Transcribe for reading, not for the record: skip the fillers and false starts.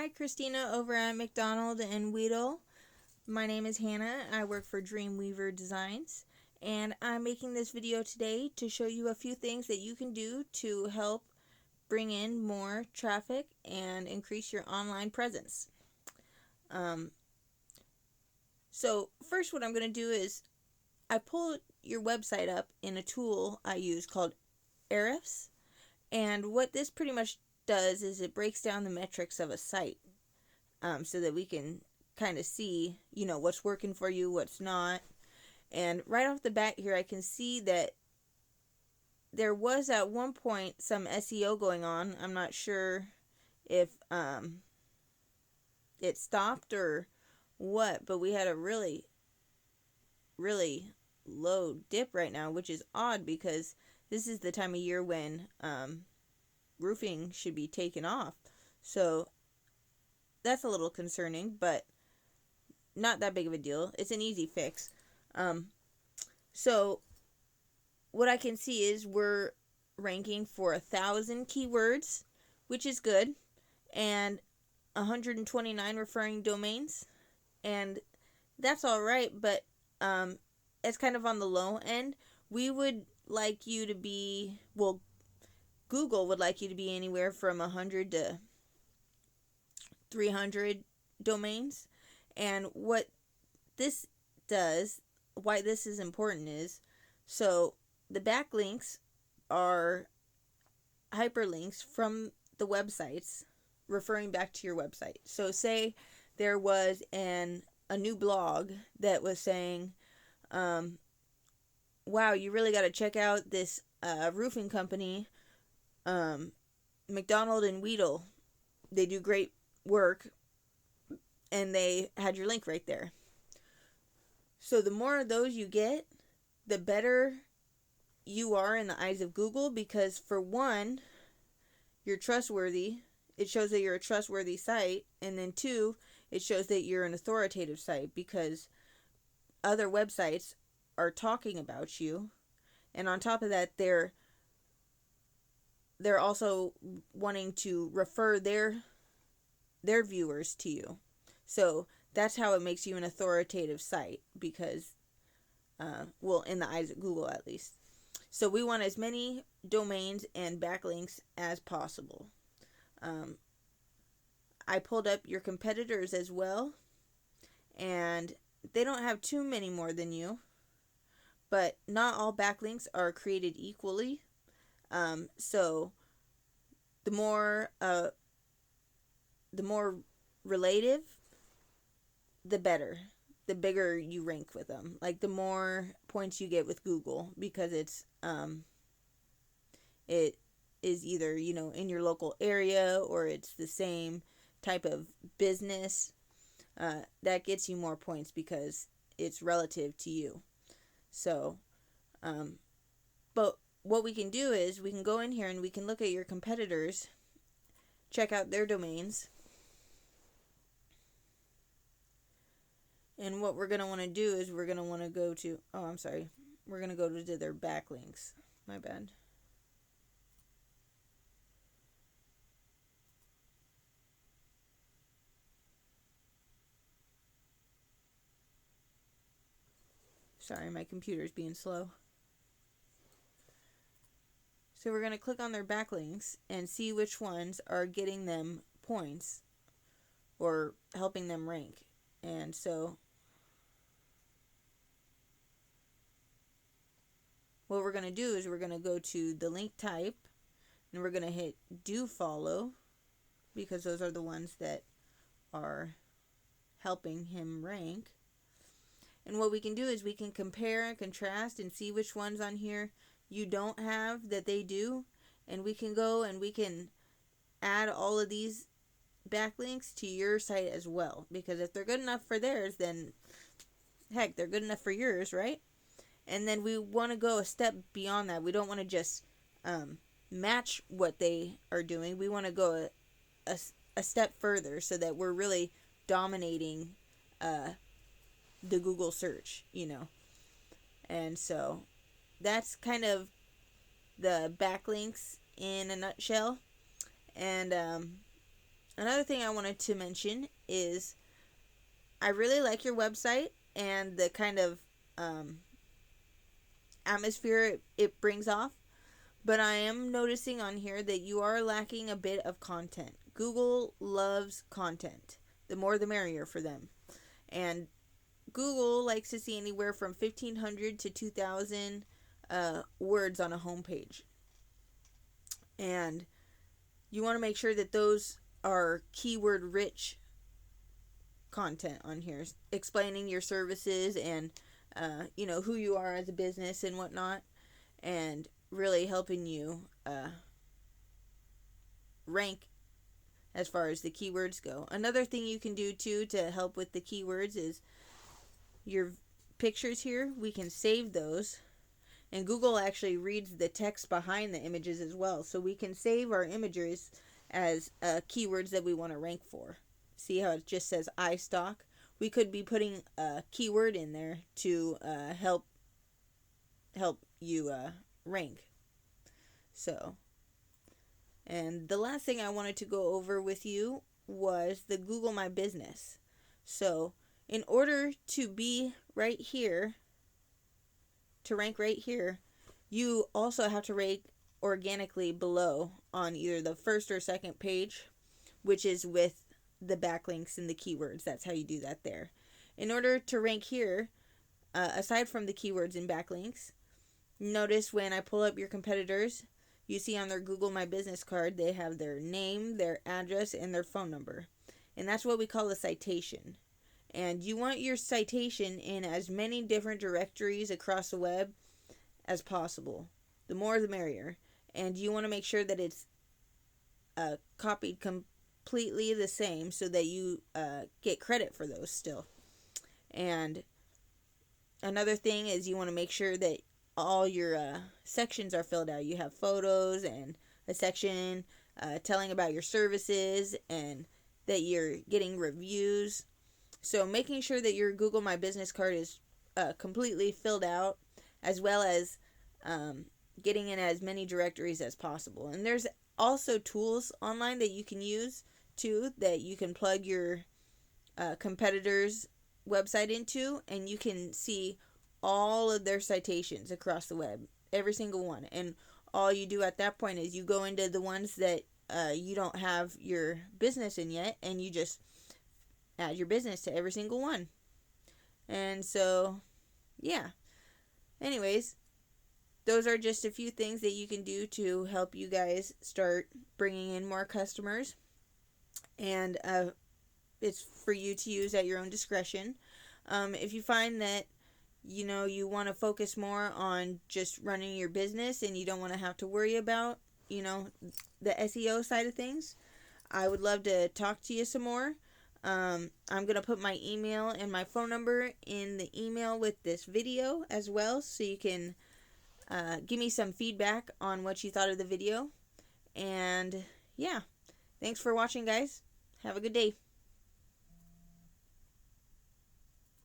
Hi, Christina over at Mcdonald and Weedle. My name is Hannah. I work for Dreamweaver Designs, and I'm making this video today to show you a few things that you can do to help bring in more traffic and increase your online presence. So first, what I'm going to do is I pull your website up in a tool I use called Ahrefs, and what this pretty much does is it breaks down the metrics of a site, so that we can kind of see, what's working for you, what's not. And right off the bat here, I can see that there was at one point some SEO going on. I'm not sure if it stopped or what, but we had a really, really low dip right now, which is odd because this is the time of year when roofing should be taken off. So that's a little concerning, but not that big of a deal. It's an easy fix. So what I can see is we're ranking for 1,000 keywords, which is good, and 129 referring domains, and that's all right, but it's kind of on the low end. We would like you to be, Google would like you to be anywhere from 100 to 300 domains. And what this does, why this is important is, so the backlinks are hyperlinks from the websites referring back to your website. So say there was a new blog that was saying, wow, you really got to check out this roofing company, Mcdonald and Wetle. They do great work, and they had your link right there. So the more of those you get, the better you are in the eyes of Google, because for one, you're trustworthy. It shows that you're a trustworthy site, and then two, it shows that you're an authoritative site because other websites are talking about you, and on top of that, they're also wanting to refer their viewers to you. So that's how it makes you an authoritative site, because in the eyes of Google at least. So we want as many domains and backlinks as possible. I pulled up your competitors as well, and they don't have too many more than you, but not all backlinks are created equally. So the more relative, the better. The bigger you rank with them, like the more points you get with Google, because it is either in your local area or it's the same type of business. That gets you more points because it's relative to you. So but what we can do is we can go in here and we can look at your competitors, check out their domains. And what we're going to want to do is we're going to want to go to, we're going to go to their backlinks. My bad. Sorry, my computer's being slow. So we're going to click on their backlinks and see which ones are getting them points or helping them rank. And so what we're going to do is we're going to go to the link type, and we're going to hit do follow, because those are the ones that are helping him rank. And what we can do is we can compare and contrast and see which ones on here you don't have that they do, and we can go and we can add all of these backlinks to your site as well, because if they're good enough for theirs, then heck, they're good enough for yours, right? And then we want to go a step beyond that. We don't want to just match what they are doing. We want to go a step further, so that we're really dominating the Google search, And so that's kind of the backlinks in a nutshell. And Another thing I wanted to mention is I really like your website and the kind of atmosphere it brings off. But I am noticing on here that you are lacking a bit of content. Google loves content. The more the merrier for them. And Google likes to see anywhere from 1,500 to 2,000 words on a homepage. And you want to make sure that those are keyword rich content on here, explaining your services and who you are as a business and whatnot, and really helping you rank as far as the keywords go. Another thing you can do too to help with the keywords is your pictures here. We can save those, and Google actually reads the text behind the images as well, so we can save our images as keywords that we want to rank for. See how it just says iStock? We could be putting a keyword in there to help you rank. So, and the last thing I wanted to go over with you was the Google My Business. So, in order to be right here, to rank right here, you also have to rank organically below on either the first or second page, which is with the backlinks and the keywords. That's how you do that there. In order to rank here, aside from the keywords and backlinks, notice when I pull up your competitors, you see on their Google My Business card, they have their name, their address, and their phone number. And that's what we call a citation. And you want your citation in as many different directories across the web as possible. The more the merrier. And you want to make sure that it's copied completely the same so that you get credit for those still. And another thing is you want to make sure that all your sections are filled out. You have photos and a section telling about your services and that you're getting reviews. So making sure that your Google My Business card is completely filled out, as well as getting in as many directories as possible. And there's also tools online that you can use too, that you can plug your competitors' website into, and you can see all of their citations across the web, every single one. And all you do at that point is you go into the ones that you don't have your business in yet, and you just add your business to every single one. And so, yeah. Anyways, those are just a few things that you can do to help you guys start bringing in more customers. And it's for you to use at your own discretion. If you find that you want to focus more on just running your business and you don't want to have to worry about the SEO side of things, I would love to talk to you some more. I'm going to put my email and my phone number in the email with this video as well, so you can give me some feedback on what you thought of the video. And yeah, thanks for watching, guys. Have a good day.